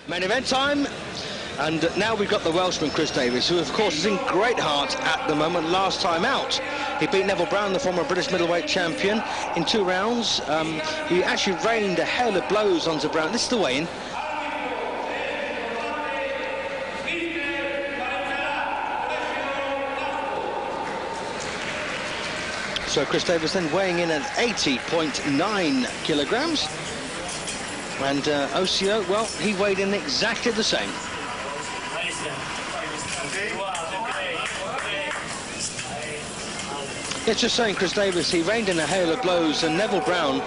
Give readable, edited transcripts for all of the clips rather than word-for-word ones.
Main event time, and now we've got the Welshman Chris Davies, who of course is in great heart at the moment. Last time out, he beat Neville Brown, the former British middleweight champion, in 2 rounds. He actually rained a hail of blows onto Brown. This is the weigh-in. So Chris Davies then weighing in at 80.9 kilograms. And OCO, well, he weighed in exactly the same. It's just saying, Chris Davies, he rained in a hail of blows, and Neville Brown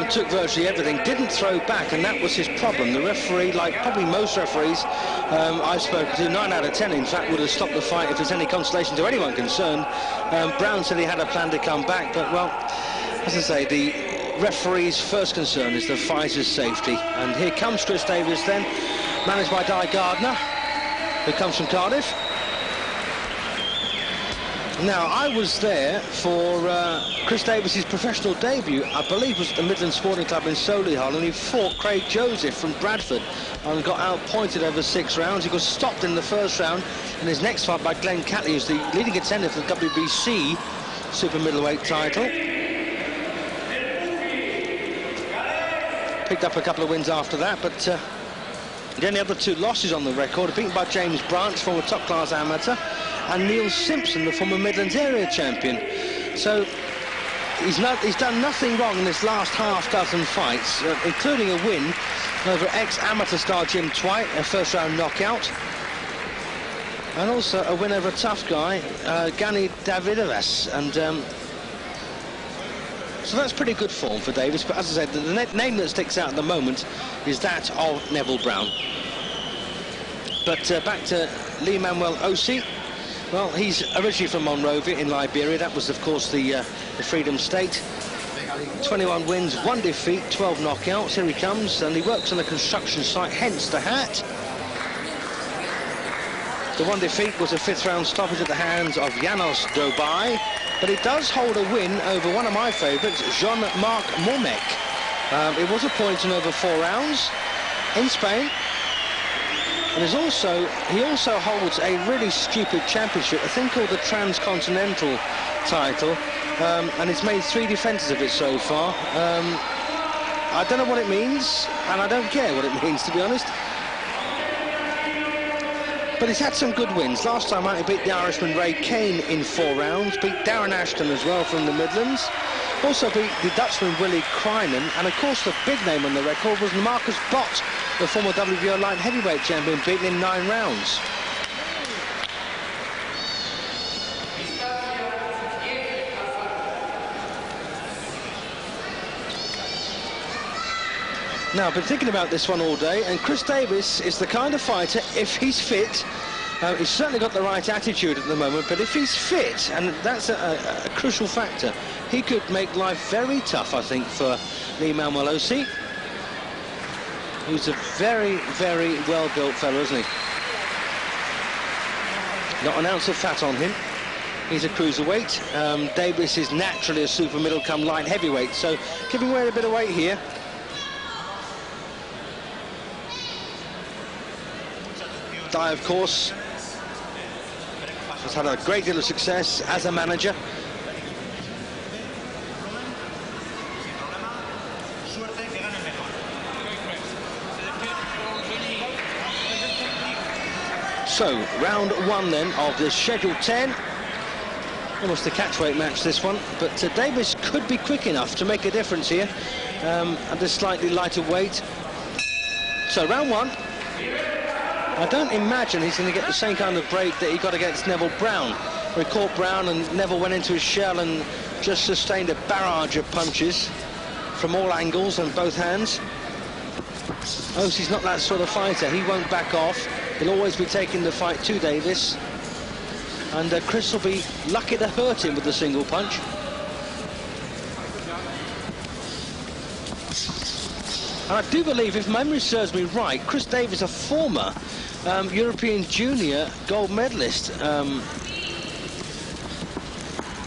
took virtually everything, didn't throw back, and that was his problem. The referee, like probably most referees I've spoken to, 9 out of 10 in fact would have stopped the fight if there's any consolation to anyone concerned. Brown said he had a plan to come back, but well, as I say, the referee's first concern is the fighter's safety. And here comes Chris Davies then, managed by Di Gardner, who comes from Cardiff. Now, I was there for Chris Davies' professional debut, I believe was at the Midland Sporting Club in Solihull, and he fought Craig Joseph from Bradford and got outpointed over 6 rounds. He got stopped in the first round in his next fight by Glenn Catley, who's the leading contender for the WBC super middleweight title. Picked up a couple of wins after that, but the only other 2 losses on the record, beaten by James Branch, former top-class amateur, and Neil Simpson, the former Midlands area champion. So he's done nothing wrong in this last half-dozen fights, including a win over ex-amateur star Jim Twite, a first-round knockout, and also a win over a tough guy, Gani Davies, and so that's pretty good form for Davies. But as I said, the name that sticks out at the moment is that of Neville Brown. But back to Manuel Osi. Well, he's originally from Monrovia in Liberia. That was, of course, the Freedom State. 21 wins, 1 defeat, 12 knockouts. Here he comes, and he works on a construction site, hence the hat. The 1 defeat was a 5th round stoppage at the hands of Janos Dobai, but he does hold a win over one of my favourites, Jean-Marc Mormec. It was a point in over 4 rounds in Spain. And he also holds a really stupid championship, a thing called the Transcontinental title, and he's made 3 defences of it so far. I don't know what it means, and I don't care what it means, to be honest. But he's had some good wins. Last time out, he beat the Irishman Ray Kane in 4 rounds, beat Darren Ashton as well from the Midlands, also beat the Dutchman Willie Krynen, and of course the big name on the record was Marcus Bott, the former WBO light heavyweight champion, beaten in 9 rounds. Now, I've been thinking about this one all day, and Chris Davies is the kind of fighter, if he's fit, he's certainly got the right attitude at the moment, but if he's fit, and that's a crucial factor, he could make life very tough, I think, for Manuel Osi, who's a very, very well-built fellow, isn't he? Not an ounce of fat on him. He's a cruiserweight. Davies is naturally a super middle come light heavyweight, so giving away a bit of weight here. Di, of course, has had a great deal of success as a manager. So, round 1 then of the scheduled 10. Almost a catchweight match, this one, but Davies could be quick enough to make a difference here at this slightly lighter weight. So, round 1. I don't imagine he's going to get the same kind of break that he got against Neville Brown, where he caught Brown and Neville went into his shell and just sustained a barrage of punches from all angles and both hands. Osi's not that sort of fighter. He won't back off. He'll always be taking the fight to Davies. And Chris will be lucky to hurt him with a single punch. And I do believe, if memory serves me right, Chris Davies, a former European Junior gold medalist.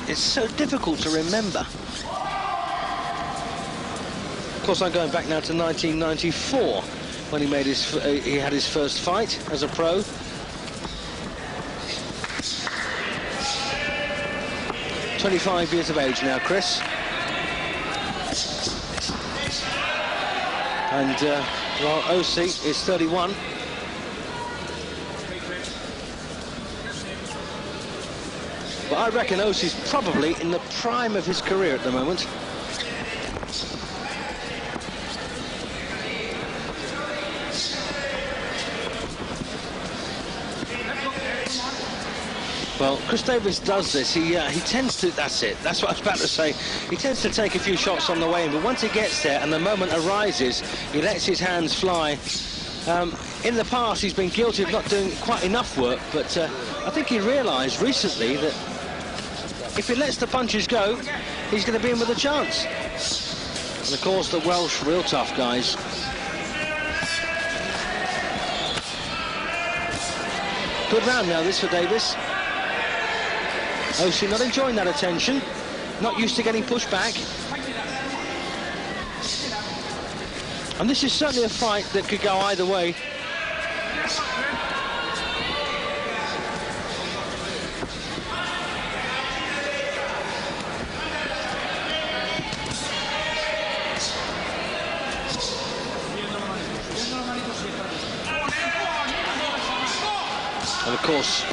It's so difficult to remember. Of course, I'm going back now to 1994. when he made he had his first fight as a pro. "25 years of age now, Chris. And well, OC is 31. But I reckon OC's probably in the prime of his career at the moment. Well, Chris Davies does this. He tends to, that's it, that's what I was about to say. He tends to take a few shots on the way in, but once he gets there and the moment arises, he lets his hands fly. In the past, he's been guilty of not doing quite enough work, but I think he realised recently that if he lets the punches go, he's going to be in with a chance. And of course, the Welsh, real tough guys. Good round now, this for Davies. OC not enjoying that attention, not used to getting pushed back. And this is certainly a fight that could go either way. And of course,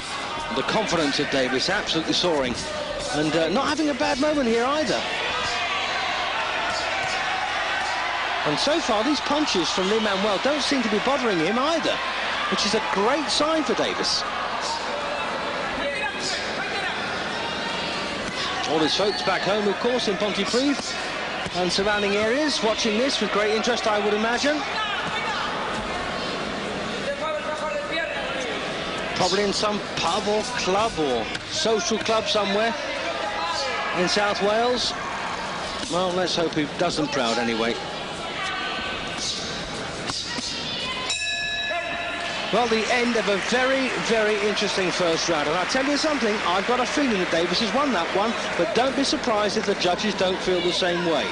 the confidence of Davies absolutely soaring, and not having a bad moment here either. And so far, these punches from Manuel don't seem to be bothering him either, which is a great sign for Davies. All his folks back home, of course, in Pontypridd and surrounding areas, watching this with great interest, I would imagine. Probably in some pub or club or social club somewhere in South Wales. Well, let's hope he does them proud anyway. Well, the end of a very, very interesting first round. And I'll tell you something, I've got a feeling that Davies has won that one, but don't be surprised if the judges don't feel the same way.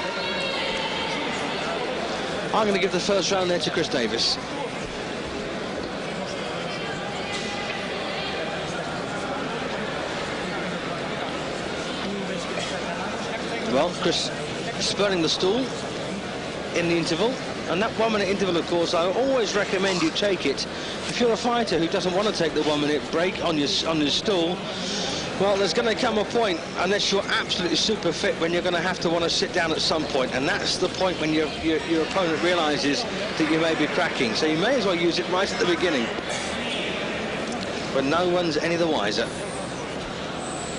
I'm going to give the first round there to Chris Davies. Well, Chris spurning the stool in the interval, and that 1 minute interval, of course, I always recommend you take it. If you're a fighter who doesn't want to take the 1 minute break on your stool, well, there's going to come a point, unless you're absolutely super fit, when you're going to have to want to sit down at some point, and that's the point when your opponent realises that you may be cracking. So you may as well use it right at the beginning, but no one's any the wiser.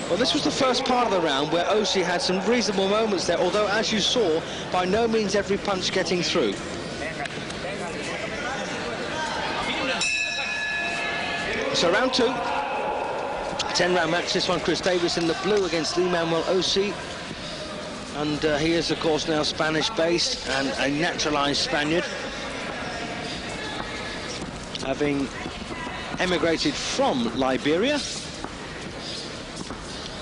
Well, this was the first part of the round where OC had some reasonable moments there, although, as you saw, by no means every punch getting through. So round two, 10-round match, this one, Chris Davies in the blue against Manuel OC. And he is, of course, now Spanish-based and a naturalised Spaniard, having emigrated from Liberia.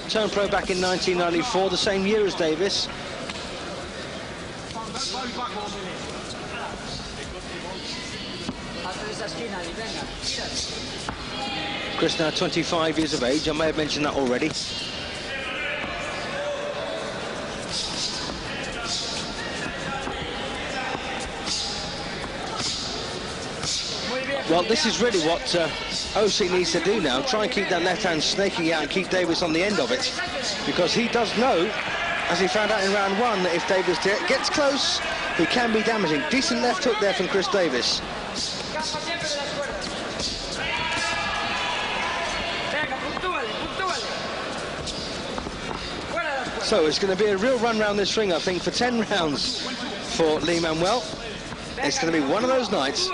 Turned pro back in 1994, the same year as Davies. Chris now 25 years of age, I may have mentioned that already. Well, this is really what OC needs to do now, try and keep that left hand snaking out and keep Davies on the end of it, because he does know, as he found out in round one, that if Davies gets close, he can be damaging. Decent left hook there from Chris Davies. So it's going to be a real run round this ring, I think, for 10 rounds for Manuel. It's going to be one of those nights.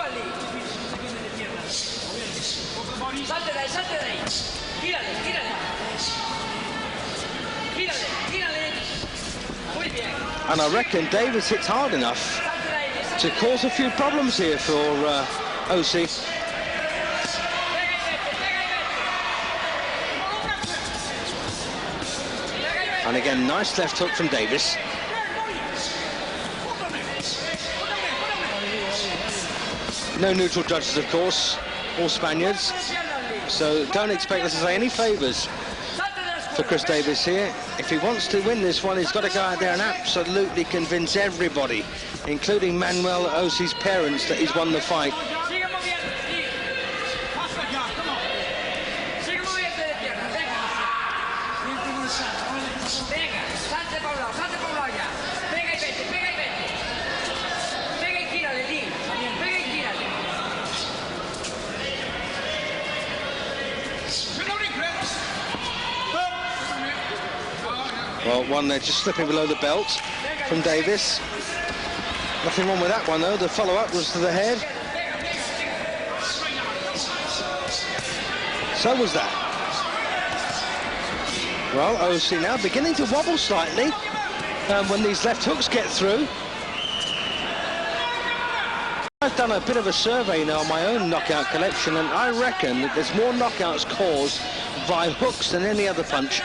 And I reckon Davies hits hard enough to cause a few problems here for OC. And again, nice left hook from Davies. No neutral judges, of course, all Spaniards. So don't expect us to say any favours for Chris Davies here. If he wants to win this one, he's got to go out there and absolutely convince everybody, including Manuel Osi's parents, that he's won the fight. Well, one there just slipping below the belt from Davies. Nothing wrong with that one, though. The follow-up was to the head. So was that. Well, OC now beginning to wobble slightly when these left hooks get through. I've done a bit of a survey now on my own knockout collection, and I reckon that there's more knockouts caused by hooks than any other punch.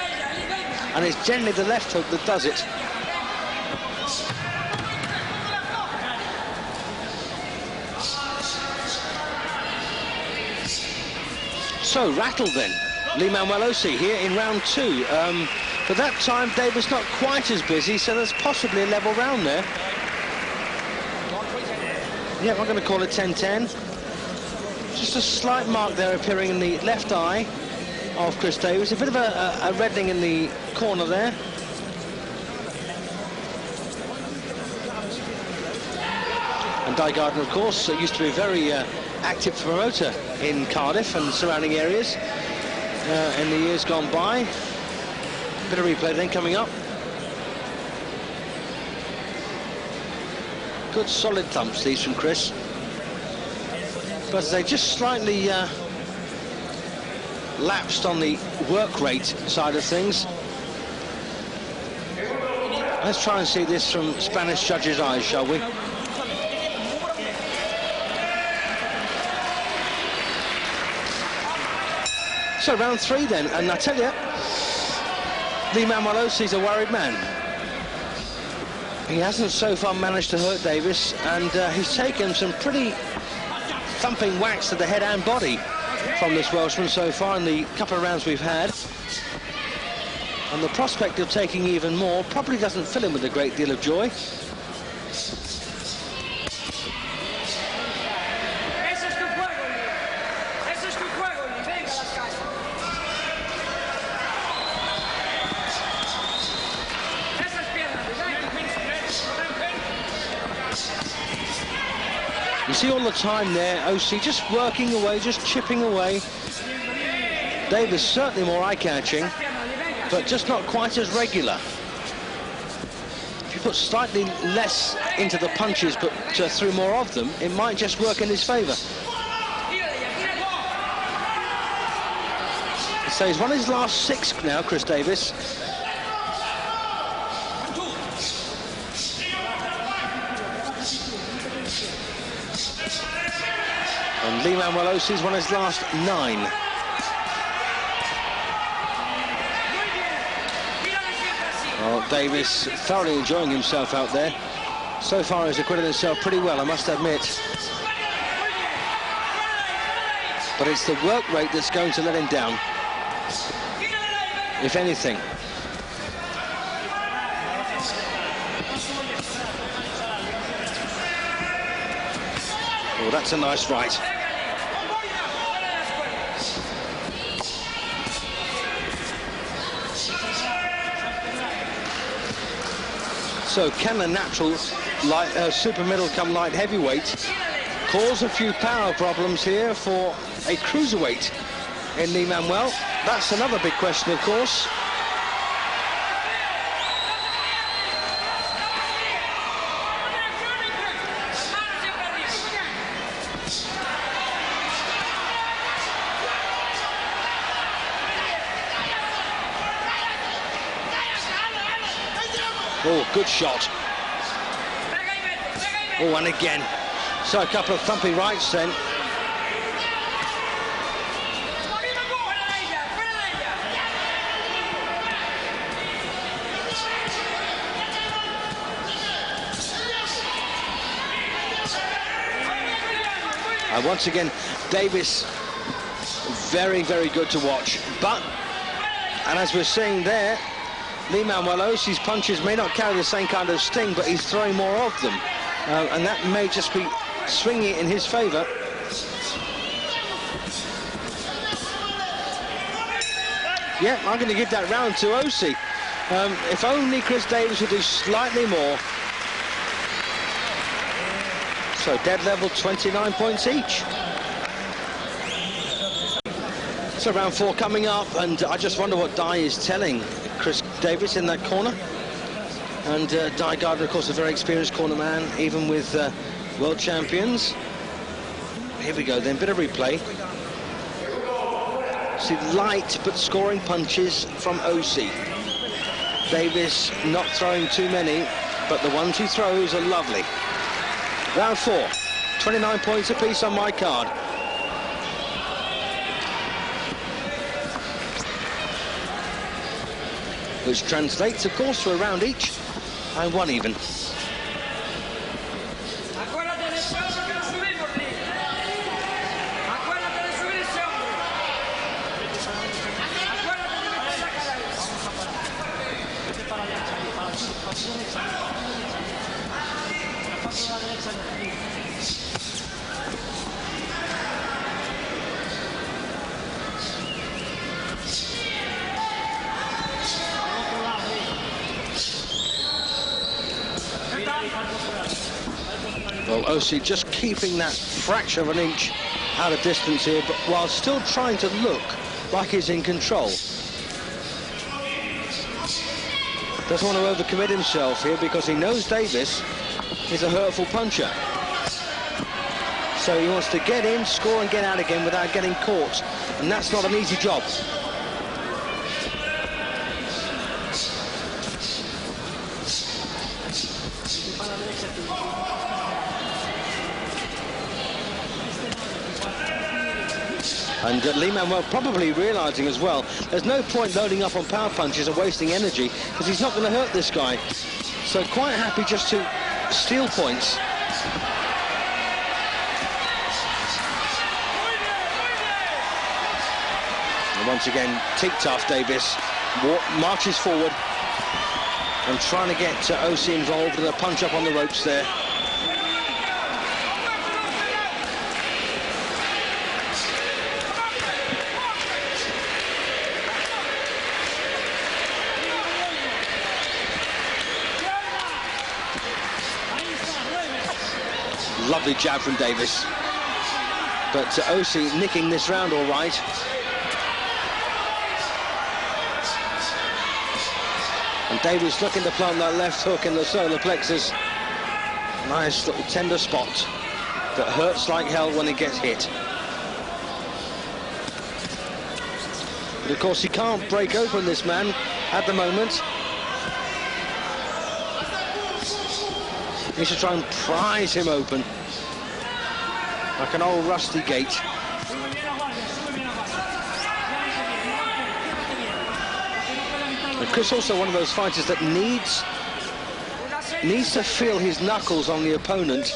And it's generally the left hook that does it. So, rattled then. Manuel Osi here in round 2. But that time, Davies not quite as busy, so there's possibly a level round there. Yeah, I'm going to call it 10-10. Just a slight mark there appearing in the left eye of Chris Davies. A bit of a reddening in the corner there. And Di Gardner, of course, used to be a very active promoter in Cardiff and surrounding areas in the years gone by. Bit of replay then coming up. Good solid thumps these from Chris. But they just slightly lapsed on the work rate side of things. Let's try and see this from Spanish judges' eyes, shall we? So round 3 then, and I tell you, Manuel Osi's a worried man. He hasn't so far managed to hurt Davies, and he's taken some pretty thumping whacks to the head and body from this Welshman so far in the couple of rounds we've had. And the prospect of taking even more probably doesn't fill him with a great deal of joy. You see all the time there, OC just working away, just chipping away. Davies certainly more eye-catching, but just not quite as regular. If you put slightly less into the punches, but through more of them, it might just work in his favour. So he's won his last 6 now, Chris Davies. And Manuel Osi's won his last 9. Well, Davies thoroughly enjoying himself out there. So far he's acquitted himself pretty well, I must admit. But it's the work rate that's going to let him down, if anything. Oh, that's a nice right. So can the natural super middle come light heavyweight cause a few power problems here for a cruiserweight in Manuel? That's another big question, of course. Oh, good shot. Oh, and again. So a couple of thumping rights then. And once again, Davies, very, very good to watch. But, and as we're seeing there, Manuel Osi's punches may not carry the same kind of sting, but he's throwing more of them. And that may just be swinging in his favour. Yeah, I'm going to give that round to Osi. If only Chris Davies would do slightly more. So dead level, 29 points each. So round 4 coming up, and I just wonder what Dai is telling Chris Davies in that corner. And Dai Gardner, of course, a very experienced corner man, even with world champions. Here we go then, bit of replay. See, light but scoring punches from Osi. Davies not throwing too many, but the ones he throws are lovely. Round 4, 29 points apiece on my card. Which translates, of course, to a round each and one even. Well, Osi just keeping that fraction of an inch out of distance here, but while still trying to look like he's in control. Doesn't want to overcommit himself here because he knows Davies is a hurtful puncher. So he wants to get in, score and get out again without getting caught. And that's not an easy job. And Manuel probably realising as well, there's no point loading up on power punches and wasting energy because he's not going to hurt this guy. So quite happy just to steal points. And once again, teak tough Davies marches forward and trying to get Osi involved with a punch up on the ropes there. Lovely jab from Davies, but Osi nicking this round all right. And Davies looking to plant that left hook in the solar plexus. Nice little tender spot that hurts like hell when it gets hit. But of course he can't break open this man at the moment. He needs to try and prise him open like an old rusty gate. And Chris also one of those fighters that needs to feel his knuckles on the opponent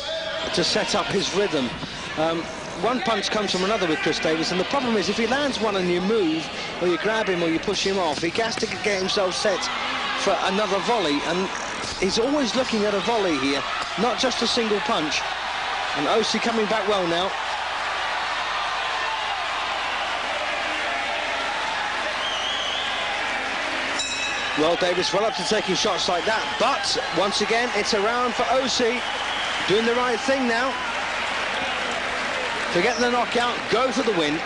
to set up his rhythm. One punch comes from another with Chris Davies, and the problem is if he lands one and you move, or you grab him or you push him off, he has to get himself set for another volley, and he's always looking at a volley here, not just a single punch. And Osi coming back well now. Well, Davies well up to taking shots like that, but once again, it's a round for Osi. Doing the right thing now. To get the knockout, go for the win.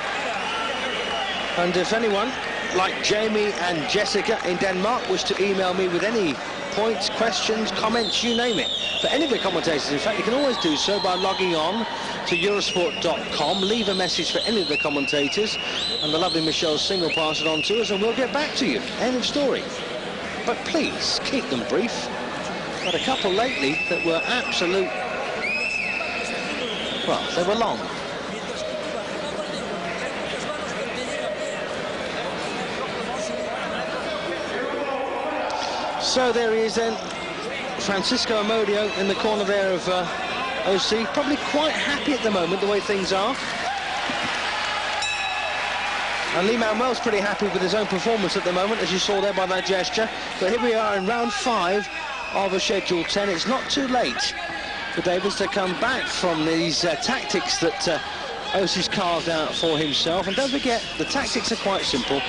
And if anyone, like Jamie and Jessica in Denmark, wish to email me with any points, questions, comments, you name it, for any of the commentators, in fact, you can always do so by logging on to Eurosport.com, leave a message for any of the commentators, and the lovely Michelle Singh will pass it on to us, and we'll get back to you. End of story. But please, keep them brief. Got a couple lately that were absolute, well, they were long. So there he is then, Francisco Amodio in the corner there of OC probably quite happy at the moment, the way things are. And Manuel's pretty happy with his own performance at the moment, as you saw there by that gesture. But here we are in round 5 of a Schedule 10. It's not too late for Davies to come back from these tactics that OC's carved out for himself. And don't forget, the tactics are quite simple.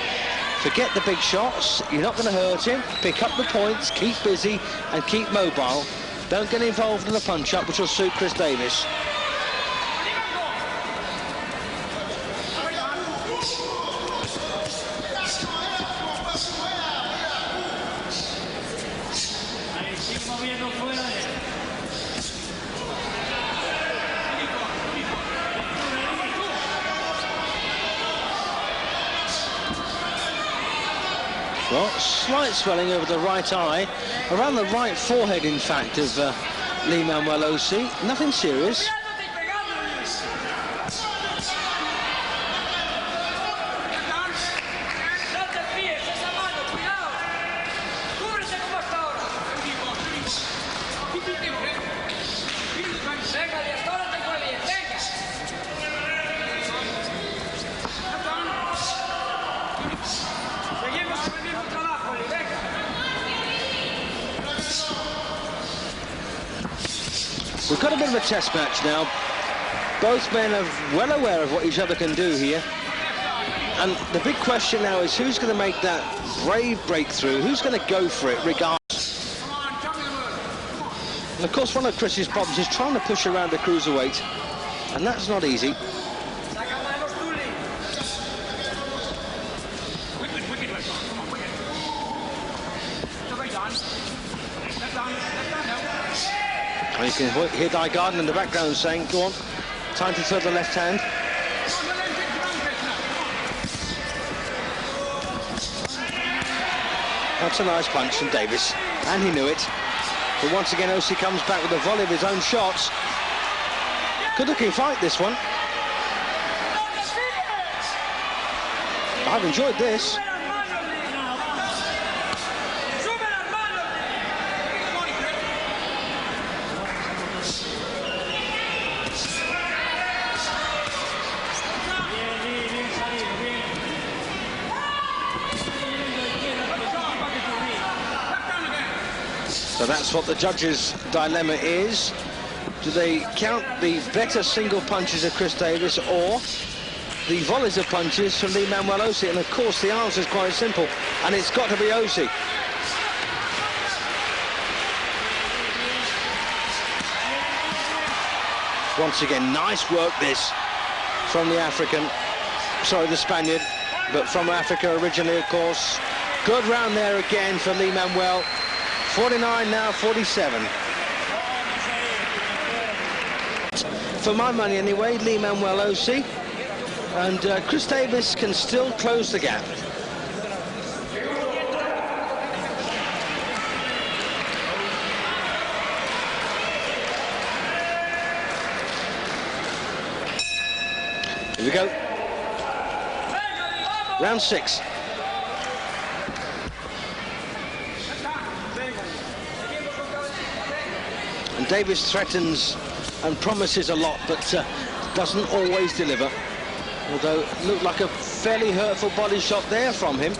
Forget the big shots, you're not going to hurt him. Pick up the points, keep busy and keep mobile. Don't get involved in the punch-up, which will suit Chris Davies. Well, slight swelling over the right eye, around the right forehead, in fact, of Manuel OC. Nothing serious. We've got a bit of a test match now. Both men are well aware of what each other can do here. And the big question now is who's going to make that brave breakthrough? Who's going to go for it regardless? And of course, one of Chris's problems is trying to push around the cruiserweight. And that's not easy. And you can hear Di Garden in the background saying, go on, time to throw the left hand. That's a nice punch from Davies, and he knew it. But once again, OC comes back with a volley of his own shots. Good-looking fight, this one. I've enjoyed this. So that's what the judges' dilemma is. Do they count the better single punches of Chris Davies or the volleys of punches from Manuel OC? And of course the answer is quite simple, and it's got to be OC. Once again, nice work this from the the Spaniard, but from Africa originally, of course. Good round there again for Manuel. 49 now, 47. For my money anyway, Manuel OC. And Chris Davies can still close the gap. Here we go. Round 6. And Davies threatens and promises a lot, but doesn't always deliver. Although it looked like a fairly hurtful body shot there from him.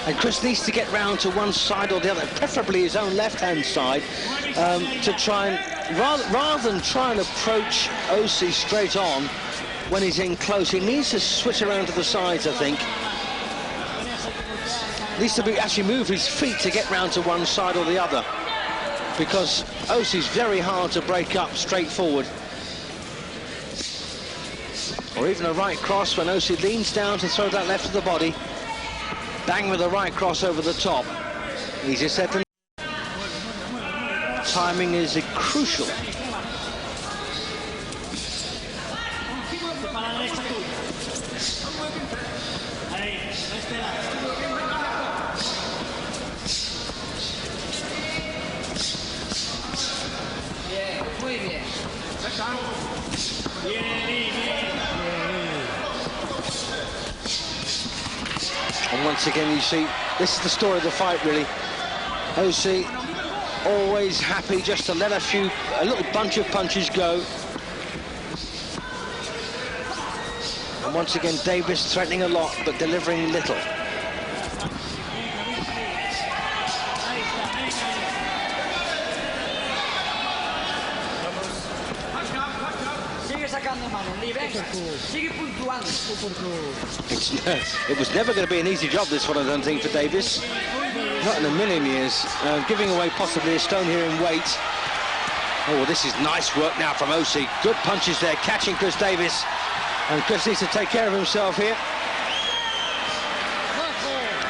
And Chris needs to get round to one side or the other, preferably his own left-hand side, to try and, rather than try and approach OC straight on when he's in close, he needs to switch around to the sides, I think. Needs to actually move his feet to get round to one side or the other, because OC's very hard to break up straight forward. Or even a right cross when OC leans down to throw that left to the body. Bang with a right cross over the top. Easier said than done. Timing is crucial. once again, you see, this is the story of the fight, really. OC always happy just to let a little bunch of punches go. And once again, Davies threatening a lot, but delivering little. It was never going to be an easy job, this one, I don't think, for Davies. Not in a million years. Giving away possibly a stone here in weight. Oh, this is nice work now from OC. Good punches there, catching Chris Davies. And Chris needs to take care of himself here.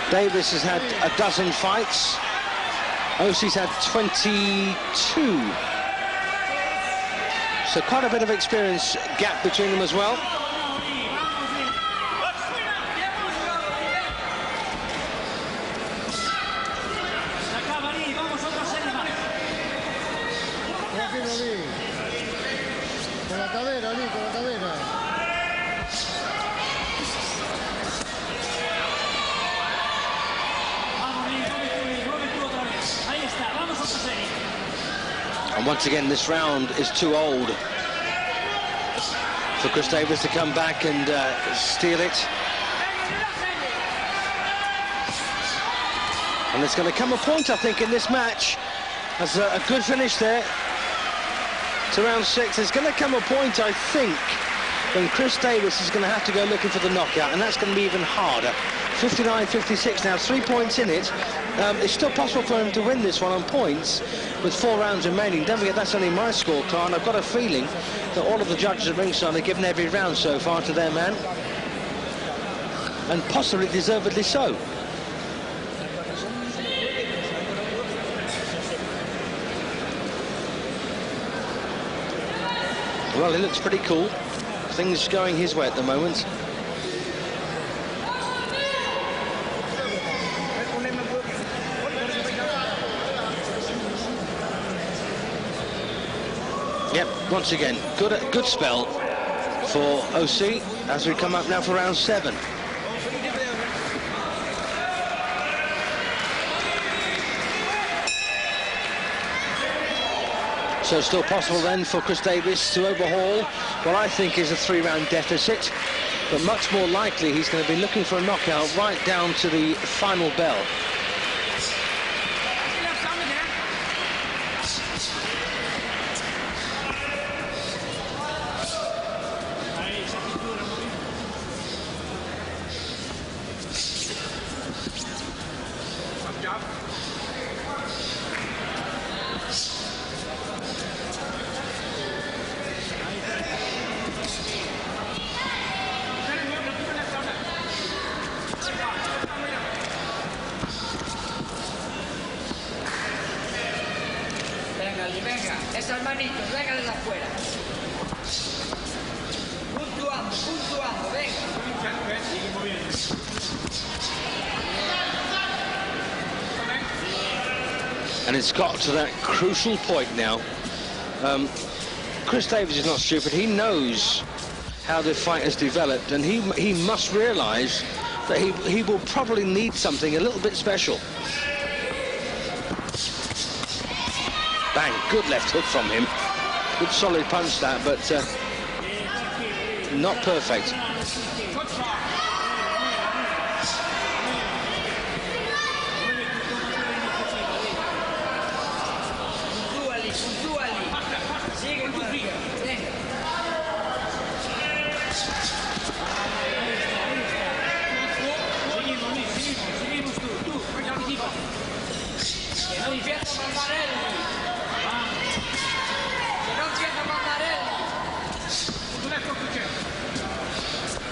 Davies has had a dozen fights. OC's had 22. So quite a bit of experience gap between them as well. And once again, this round is too old for Chris Davies to come back and steal it. And there's going to come a point, I think, in this match. That's a good finish there to round 6. There's going to come a point, I think, when Chris Davies is going to have to go looking for the knockout, and that's going to be even harder. 59-56 now, 3 points in it. It's still possible for him to win this one on points with 4 rounds remaining. Don't forget, that's only my scorecard, and I've got a feeling that all of the judges at ringside have given every round so far to their man, and possibly deservedly so. Well, he looks pretty cool. Things going his way at the moment. Yep, once again, good spell for OC as we come up now for round 7. So it's still possible then for Chris Davies to overhaul what I think is a 3-round deficit, but much more likely he's going to be looking for a knockout right down to the final bell. Venga, esas manitos, venga desde afuera. Puntuando, venga. And it's got to that crucial point now. Chris Davies is not stupid. He knows how the fight has developed, and he must realise that he will probably need something a little bit special. Bang, good left hook from him. Good solid punch that, but not perfect.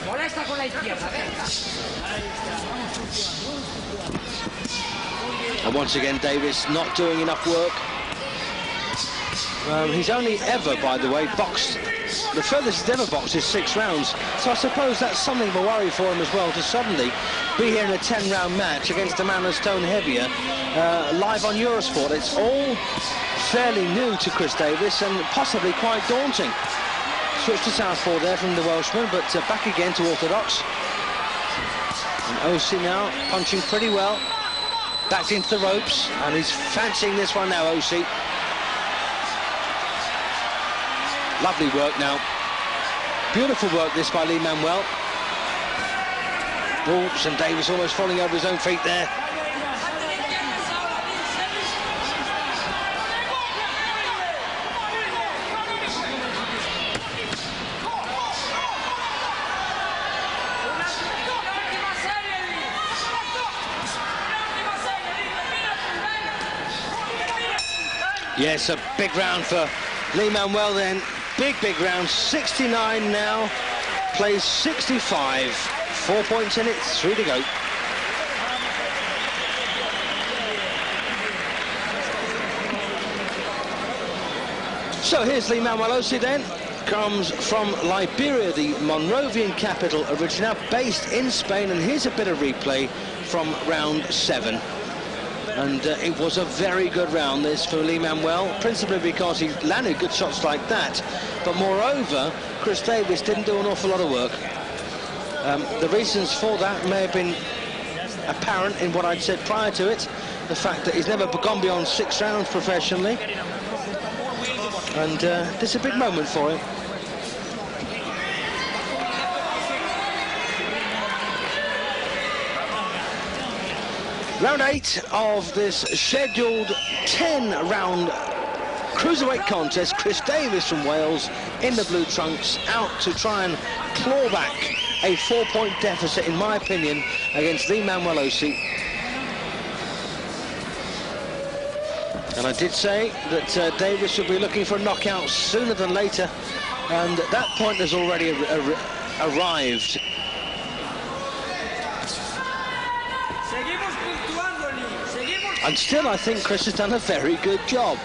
Molesta con la izquierda, venga. And once again, Davies not doing enough work. He's only ever, by the way, boxed. The furthest he's ever boxed is 6 rounds. So I suppose that's something of a worry for him as well, to suddenly be here in a 10-round match against a man that's stone heavier, live on Eurosport. It's all fairly new to Chris Davies and possibly quite daunting. Switch to southpaw there from the Welshman, but back again to orthodox. And OC now punching pretty well. Back into the ropes, and he's fancying this one now, OC. Lovely work now. Beautiful work this by Manuel. Oops, and Davies almost falling over his own feet there. Yes, a big round for Manuel then. Big round, 69 now, plays 65. 4 points in it, 3 to go. So here's Manuel OC then. Comes from Liberia, the Monrovian capital originally, based in Spain, and here's a bit of replay from round 7. And it was a very good round, this, for Manuel, principally because he landed good shots like that. But moreover, Chris Davies didn't do an awful lot of work. The reasons for that may have been apparent in what I'd said prior to it. The fact that he's never gone beyond 6 rounds professionally. And this is a big moment for him. Round 8 of this scheduled 10-round cruiserweight contest. Chris Davies from Wales in the blue trunks, out to try and claw back a 4-point deficit, in my opinion, against Manuel OC. And I did say that Davies would be looking for a knockout sooner than later, and that point has already arrived. And still, I think Chris has done a very good job.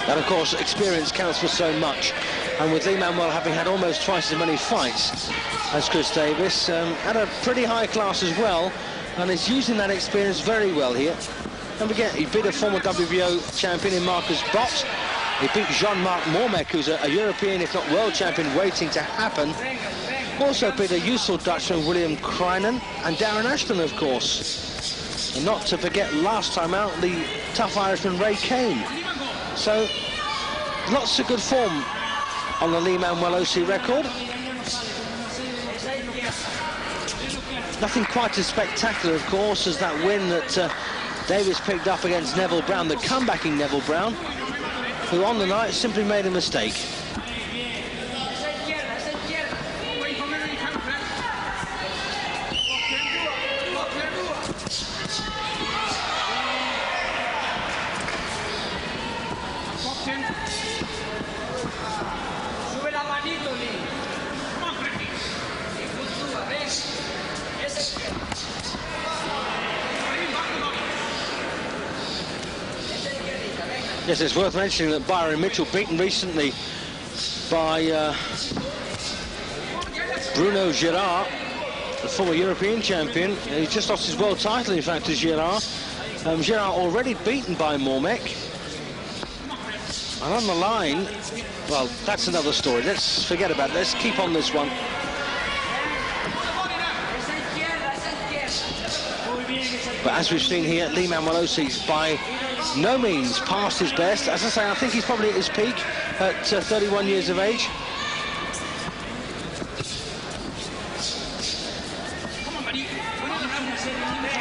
And of course, experience counts for so much. And with Manuel having had almost twice as many fights as Chris Davies, at a pretty high class as well, and is using that experience very well here. Don't forget, he beat a former WBO champion in Marcus Bott. He beat Jean-Marc Mormek, who's a European, if not world champion, waiting to happen. Also beat a useful Dutchman, William Kreinen, and Darren Ashton, of course. And not to forget, last time out, the tough Irishman Ray Kane. So, lots of good form on the Manuel OC record. Nothing quite as spectacular, of course, as that win that Davies picked up against Neville Brown, the comebacking Neville Brown, who on the night simply made a mistake. Yes, it's worth mentioning that Byron Mitchell, beaten recently by Bruno Girard, the former European champion. He just lost his world title, in fact, to Girard. Girard already beaten by Mormek. And on the line, well, that's another story. Let's forget about it. Let's keep on this one. But as we've seen here, Manuel OC's by no means past his best. As I say, I think he's probably at his peak at 31 years of age.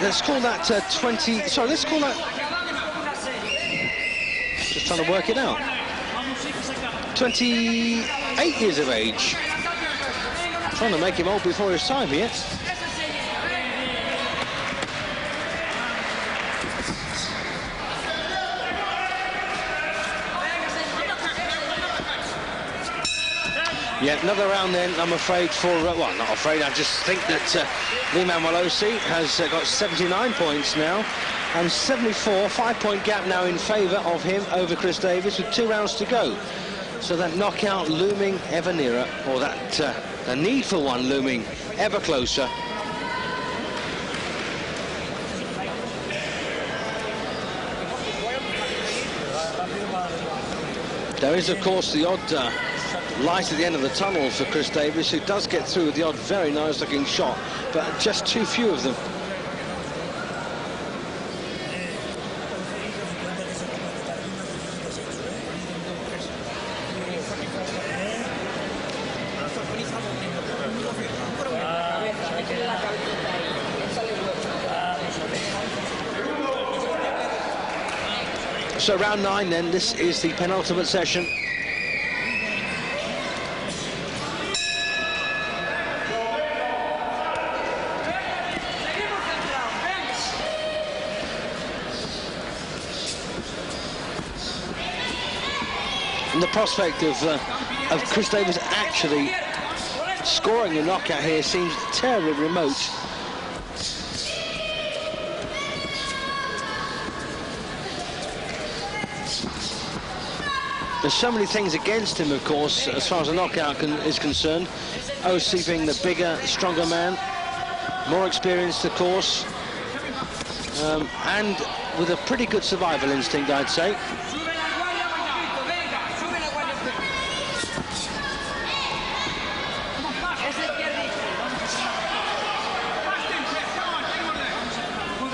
Let's call that 20... Sorry, let's call that... Just trying to work it out. 28 years of age. Trying to make him old before his time here. Yeah, another round then, I'm afraid, for... well, not afraid, I just think that Manuel OC has got 79 points now, and 74, 5-point gap now in favour of him over Chris Davies with 2 rounds to go. So that knockout looming ever nearer, or that the need for one looming ever closer. There is, of course, the odd light at the end of the tunnel for Chris Davies, who does get through with the odd very nice-looking shot, but just too few of them. So round 9 then, this is the penultimate session. And the prospect of Chris Davies actually scoring a knockout here seems terribly remote. There's so many things against him, of course, as far as a knockout is concerned. OC being the bigger, stronger man, more experienced, of course, and with a pretty good survival instinct, I'd say.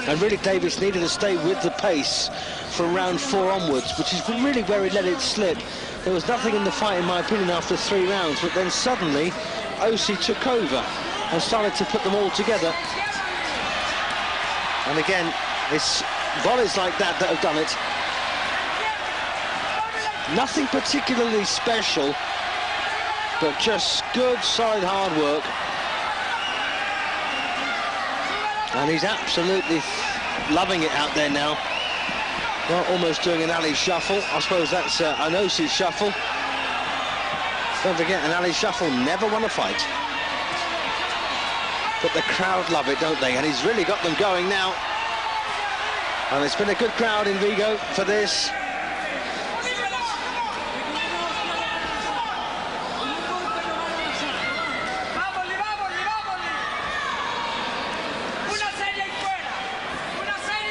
And really, Davies needed to stay with the pace from round 4 onwards, which is really where he let it slip. There was nothing in the fight, in my opinion, after 3 rounds, but then suddenly OC took over and started to put them all together. And again, it's volleys like that that have done it. Nothing particularly special, but just good, solid, hard work. And he's absolutely loving it out there now. Well, almost doing an alley shuffle. I suppose that's an OC shuffle. Don't forget, an alley shuffle never won a fight. But the crowd love it, don't they? And he's really got them going now. And it's been a good crowd in Vigo for this.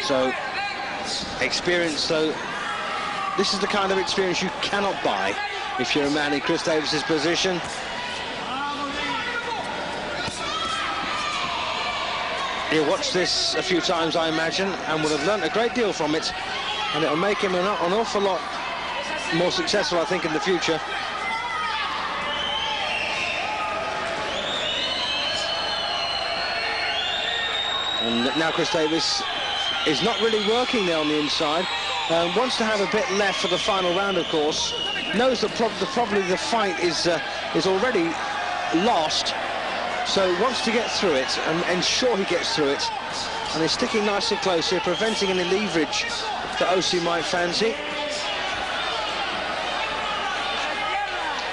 So, experience, though, this is the kind of experience you cannot buy if you're a man in Chris Davies' position. He'll watch this a few times, I imagine, and will have learnt a great deal from it, and it'll make him an awful lot more successful, I think, in the future. And now Chris Davies is not really working there on the inside. Wants to have a bit left for the final round, of course. Knows that probably the fight is already lost, so wants to get through it and ensure he gets through it. And he's sticking nice and close here, preventing any leverage that OC might fancy.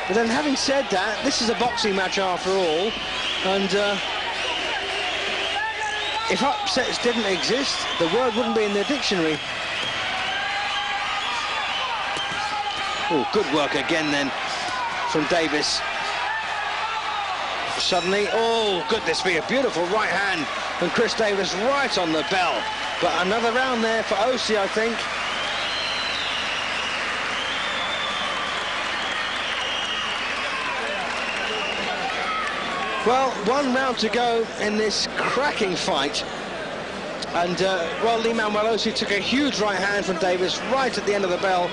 But then, having said that, this is a boxing match after all, and if upsets didn't exist, the word wouldn't be in the dictionary. Oh, good work again then from Davies. Suddenly, oh goodness me, a beautiful right hand from Chris Davies right on the bell. But another round there for OC, I think. Well, 1 round to go in this cracking fight. And, well, Manuel OC took a huge right hand from Davies right at the end of the bell.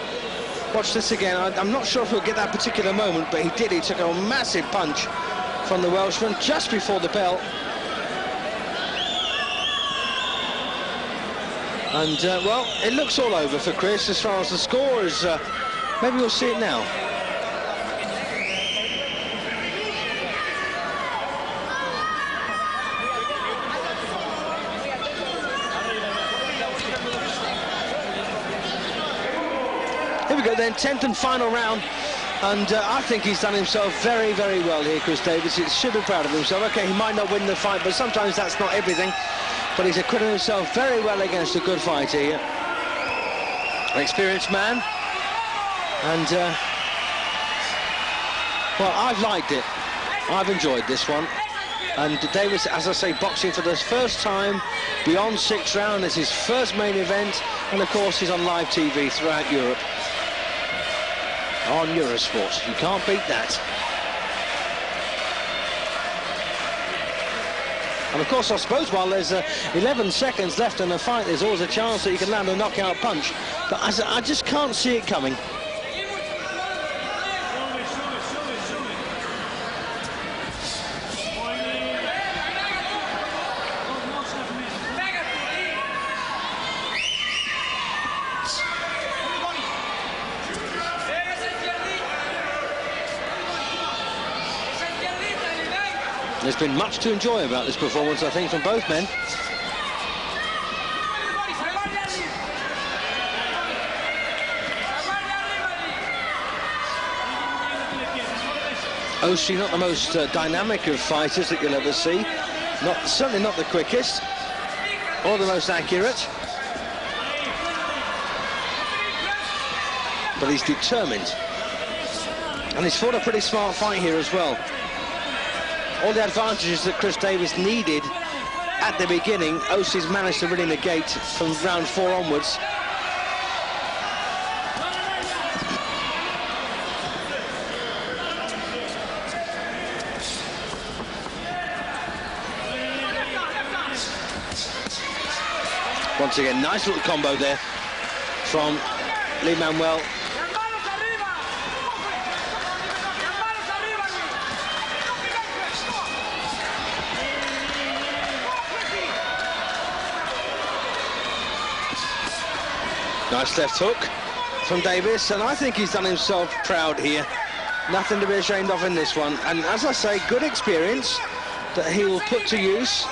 Watch this again. I'm not sure if we'll get that particular moment, but he did. He took a massive punch from the Welshman just before the bell. And, well, it looks all over for Chris as far as the score is. Maybe we'll see it now. Here we go then, 10th and final round, and I think he's done himself very, very well here, Chris Davies. He should be proud of himself. Okay, he might not win the fight, but sometimes that's not everything. But he's acquitted himself very well against a good fighter here. An experienced man, and well, I've liked it. I've enjoyed this one. And Davies, as I say, boxing for the first time beyond 6 rounds. It's his first main event, and of course he's on live TV throughout Europe. on Eurosport. You can't beat that. And of course, I suppose while there's 11 seconds left in the fight, there's always a chance that you can land a knockout punch. But I just can't see it coming. There's been much to enjoy about this performance, I think, from both men. Osi, not the most dynamic of fighters that you'll ever see. Certainly not the quickest or the most accurate. But he's determined. And he's fought a pretty smart fight here as well. All the advantages that Chris Davies needed at the beginning, Osi's managed to really negate from round 4 onwards. Once again, nice little combo there from Manuel. Nice left hook from Davies, and I think he's done himself proud here. Nothing to be ashamed of in this one. And as I say, good experience that he will put to use.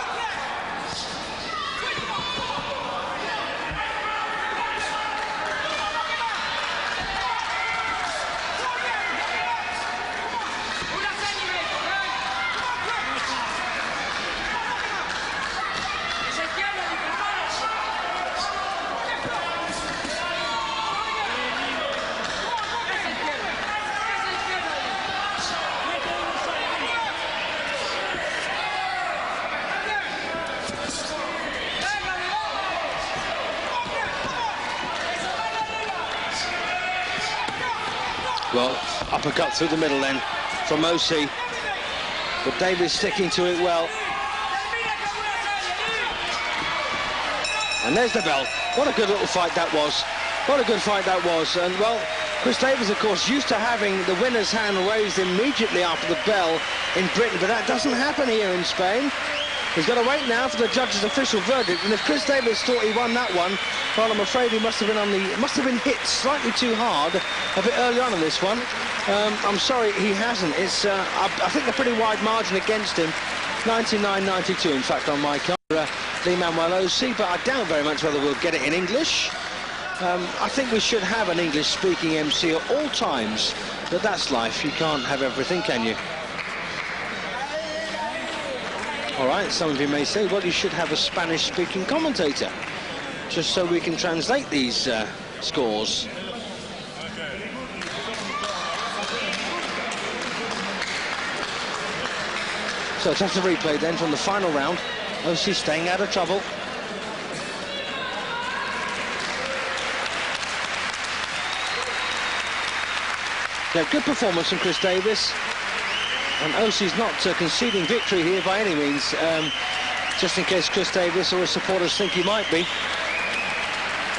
Well, uppercut through the middle then from Osi, but Davies sticking to it well. And there's the bell. What a good little fight that was. What a good fight that was. And well, Chris Davies, of course, used to having the winner's hand raised immediately after the bell in Britain, but that doesn't happen here in Spain. He's got to wait now for the judge's official verdict, and if Chris Davies thought he won that one, well, I'm afraid he must have been hit slightly too hard a bit early on in this one. I'm sorry, he hasn't. It's I think a pretty wide margin against him, 99-92 in fact on my card. Manuel Osi, but I doubt very much whether we'll get it in English. I think we should have an English-speaking MC at all times, but that's life. You can't have everything, can you? All right, some of you may say, well, you should have a Spanish-speaking commentator, just so we can translate these scores. So it's after replay then from the final round. Osi staying out of trouble. Yeah, good performance from Chris Davies. And Osi's not conceding victory here by any means, just in case Chris Davies or his supporters think he might be.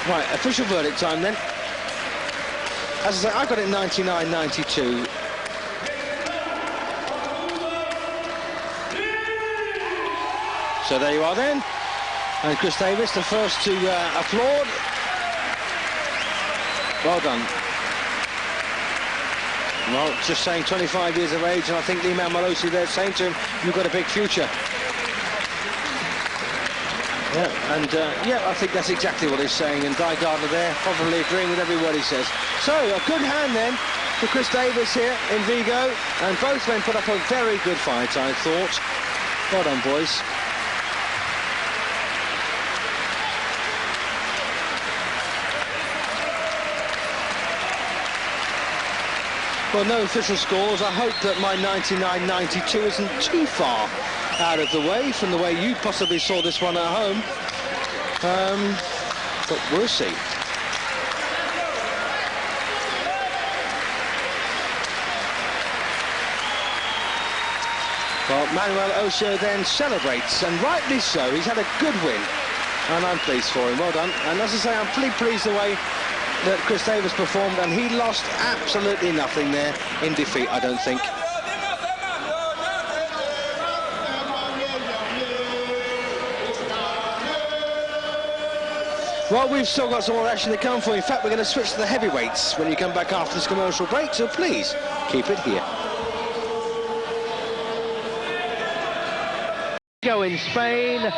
Right, official verdict time then. As I say, I got it 99-92. So there you are then. And Chris Davies, the first to applaud. Well done. Well, just saying 25 years of age, and I think Manuel Osi there saying to him, you've got a big future. Yeah, and yeah, I think that's exactly what he's saying, and Di Gardner there probably agreeing with every word he says. So, a good hand then for Chris Davies here in Vigo, and both men put up a very good fight, I thought. Well done, boys. Well, no official scores. I hope that my 99-92 isn't too far out of the way from the way you possibly saw this one at home. But we'll see. Well, Manuel also then celebrates, and rightly so. He's had a good win, and I'm pleased for him. Well done. And as I say, I'm pretty pleased the way that Chris Davies performed, and he lost absolutely nothing there in defeat, I don't think. Well, we've still got some more action to come for. In fact, we're going to switch to the heavyweights when you come back after this commercial break, so please keep it here. Vigo in Spain.